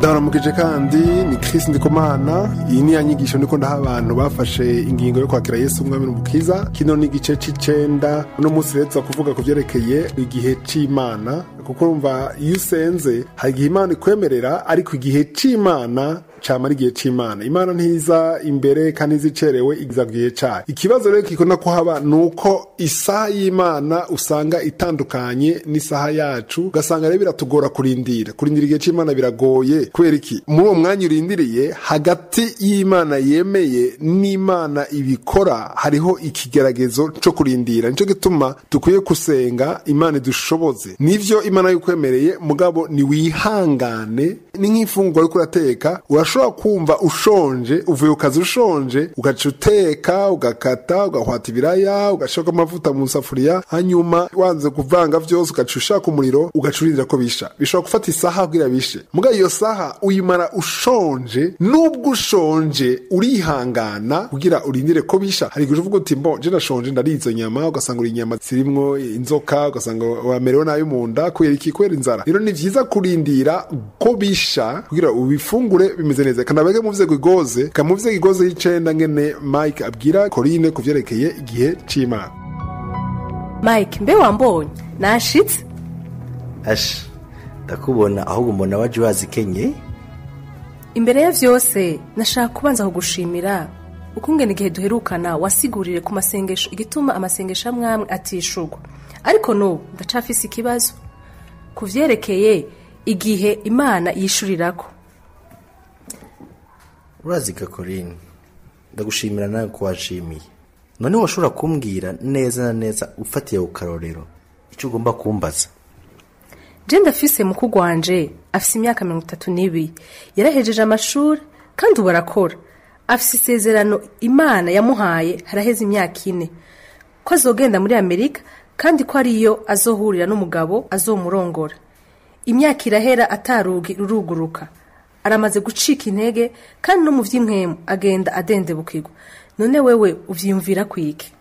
Ndaramukije kandi ni Chris Ndikumana. Iyi ni yanyigisho niko ndaha abantu bafashe ingingo yo kwakira Yesu umwami n'umukiza. Kino ni igice c'icenda. Uno munsi rero kuvuga ku vyerekeye igihe c'Imana, kuko urumva iyo usenze hari igihe Imana ikwemerera, ariko igihe c'Imana camara igihe c'Imana. Imana ntiza imbere kandi izicerewe, igiza gihe cayo. Ikibazo rero kikunda kuhaba nuko isaha y'Imana usanga itandukanye n'isaha yacu, ugasanga rero biratugora kurindira igihe c'Imana biragoye. Kubera iki? Muri uwo mwanya urindiriye hagati y'Imana yemeye n'Imana ibikora hariho ikigeragezo co kurindira. Nico gituma dukwiye kusenga Imana idushoboze. Nivyo Imana yukwemereye, mugabo ni wihangane. Ni nk'ifunguro uriko urateka, urashobora kumva ushonje, uvuye ukazi ushonje, ugaca uteka, ugakata, ugahwata ibiraya, ugashaka amavuta mu safuriya, hanyuma wanze kuvanga vyose ugaca ushaka umuriro, ugaca urindira ko bisha. Bishobora gufata isaha kugira bishe. Mugabo iyo saha uyimara ushonje, nubwo ushonje urihangana kugira urindire ko bisha. Hari igihe uvuga uti mbo je nashonje ndarizo nyama, ugasanga uri inyama zirimwo inzoka, ugasanga wamerewe nayo mu nda kubera iki? Kubera inzara. Rero ni vyiza kurindira ko bisha kugira ubifungure bimeze neza. Kanabege mu vyego igoze, kamuvye igoze y'icenda ngene Mike abwira Corine kuvyerekeye igihe c'Imana. Mike, mbe wambonye nashitse? Ndakubona ahubwo mbona waje wazikenye. Imbere ya vyose nashaka kubanza kugushimira ukungene igihe duherukana wasigurire ku masengesho igituma amasengesho amwamwe atishurwa. Ariko no ndacafise ikibazo kuvyerekeye igihe Imana yishurirako. Urazika Corinne, ndagushimira nawe ko washimiye. None washobora kumbwira neza na neza ufatiye ukarorero icyo ugomba kumbaza? Je ndafise mukuru wanje afise imyaka 32, yarahejeje amashuri kandi ubarakora. Afise isezerano Imana yamuhaye haraheze imyaka 4 ko azogenda muri Amerika, kandi ko ariyo azohurira n'umugabo azomurongora. Imyaka irahera atarugi ruruguruka, aramaze gucika intege, kandi no mu vy'impwemu agenda adendebukirwa. None wewe uvyiyumvira kwiki?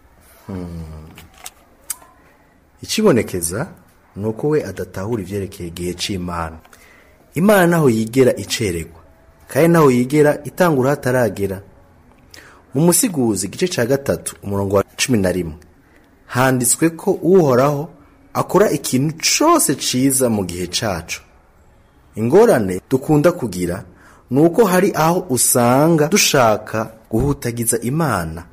Ikibonekeza nuko we adatahura ivyerekeye igihe c'Imana. Imana naho yigera iceregwa, kandi naho yigera itangura hataragera. Mu Musiguzi igice ca 3 umurongo wa 11 handitswe ko Uhoraho akora ikintu cose ciza mu gihe cacu. Ingorane dukunda kugira nuko hari aho usanga dushaka guhutagiza Imana,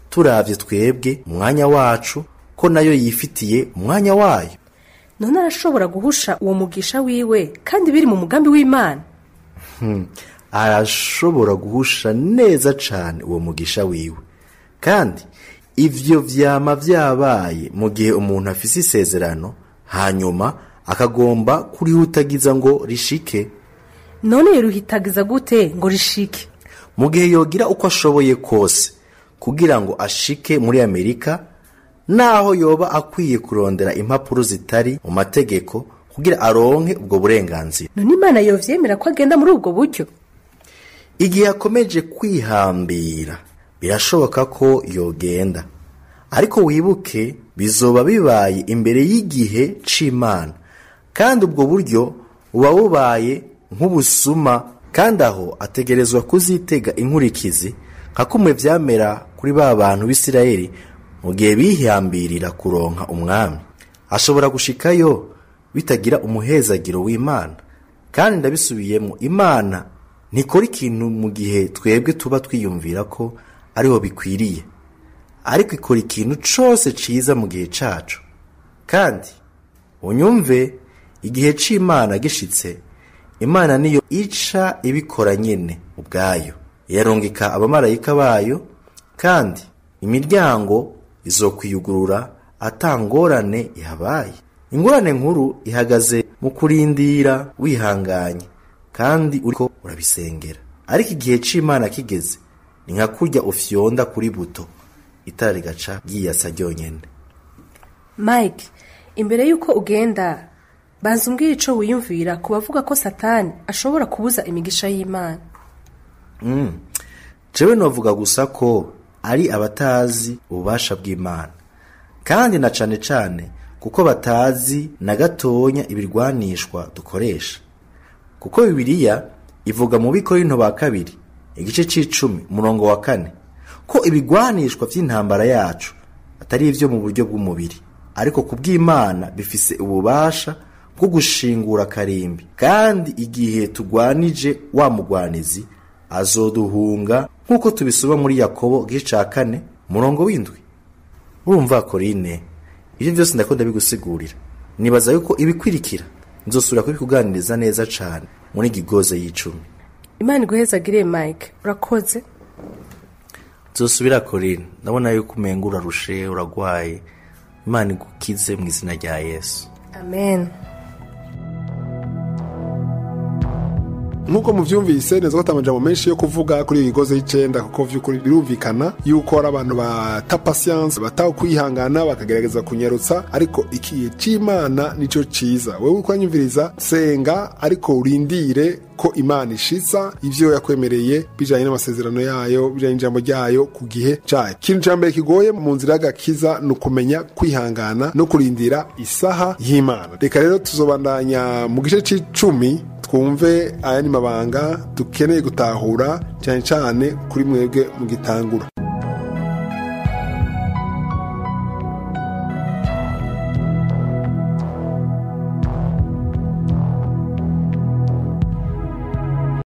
turavye twebwe umwanya wacu ko nayo yifitiye umwanya wayo. None arashobora guhusha uwo mugisha wiwe kandi biri mu mugambi w'Imana? Arashobora guhusha neza cane uwo mugisha wiwe, kandi ivyo vyama vyabaye mu gihe umuntu afise isezerano hanyuma akagomba kurihutagiza ngo rishike. None yoruhitagiza gute ngo rishike? Mu gihe yogira uko ashoboye kose kugira ngo ashike muri Amerika, naho yoba akwiye kurondera impapuro zitari mu mategeko kugira aronke ubwo burenganzira. None Imana yovyemera ko agenda muri ubwo buryo? Igihe akomeje kwihambira birashoboka ko yogenda, ariko wibuke bizoba bibaye imbere y'igihe c'Imana, kandi ubwo buryo buba bubaye nk'ubusuma, kandi aho ategerezwa kuzitega inkurikizi nka kumwe vyamera kuri ba bantu b'Isirayeli mu gihe bihambirira kuronka umwami. Ashobora gushikayo bitagira umuhezagiro w'Imana. Kandi ndabisubiyemo, Imana ntikora ikintu mu gihe twebwe tuba twiyumvira ko ariho bikwiriye, ariko ikora ikintu cose ciza mu gihe cacu. Kandi unyumve, igihe c'Imana gishitse, Imana niyo ica ibikora nyene ubwayo. Yarungika abamarayika bayo, kandi imiryango izokwiyugurura atangorane ihabaye. Ingorane nkuru ihagaze mu kurindira wihanganye kandi uriko urabisengera. Ariko igihe c'Imana kigeze, ni nka kurya ufyonda kuri buto itara rigaca ryiyasa ryonyene. Mike, imbere yuko ugenda banza umbwire ico wiyumvira ku bavuga ko Satani ashobora kubuza imigisha y'Imana. Jewe novuga gusa ko ari abatazi ububasha bw'Imana, kandi na cane cane kuko batazi na gatonya ibirwanishwa dukoresha. Kuko Bibiliya ivuga mu Bikorinto ba kabiri igice c'10 umurongo wa 4 ko ibigwanishwa vy'intambara yacu atari ivyo mu buryo bw'umubiri, ariko kubw'Imana bifise ububasha bwo gushingura karimbi, kandi igihe tugwanije wa mugwanizi azoduhunga, nkuko tubisoma muri Yakobo gice ca 4 umurongo w'7. Urumva Korine, ivyo vyose ndakunda bigusigurira. Nibaza yuko ibikwirikira nzosubira kubikuganiriza neza cane muri Gigoze y'icumi. Imana iguhezagire Mike, urakoze. Nzosubira Korine, ndabona yuko umenga urarushe, uragwaye. Imana igukize mu izina rya Yesu. Amen. Nkuko muvyumvise neza ko tamajambo menshi yo kuvuga kuri Gigoze y'icenda, kuko vy'ukuri birumvikana yuko ari abantu bata patience, bata kwihangana, bakagerageza kunyarutsa, ariko ikiye c'Imana nico ciza. Wewe ukwanyumviriza, senga ariko urindire ko Imana ishitsa ivyo yakwemereye bijanye n'amasezerano yayo, bijanye n'ijambo ryayo ku gihe cayo. Ikintu ca mbere kigoye mu nzira y'agakiza ni ukumenya kwihangana no kurindira isaha y'Imana. Reka rero tuzobandanya mu gice c'10 twumve aya ni mabanga dukeneye gutahura cyane cyane kuri mwebwe mu gitangura.